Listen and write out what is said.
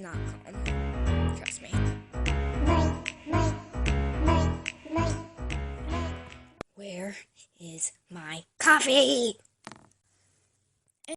not calm. Trust me. Where is my coffee?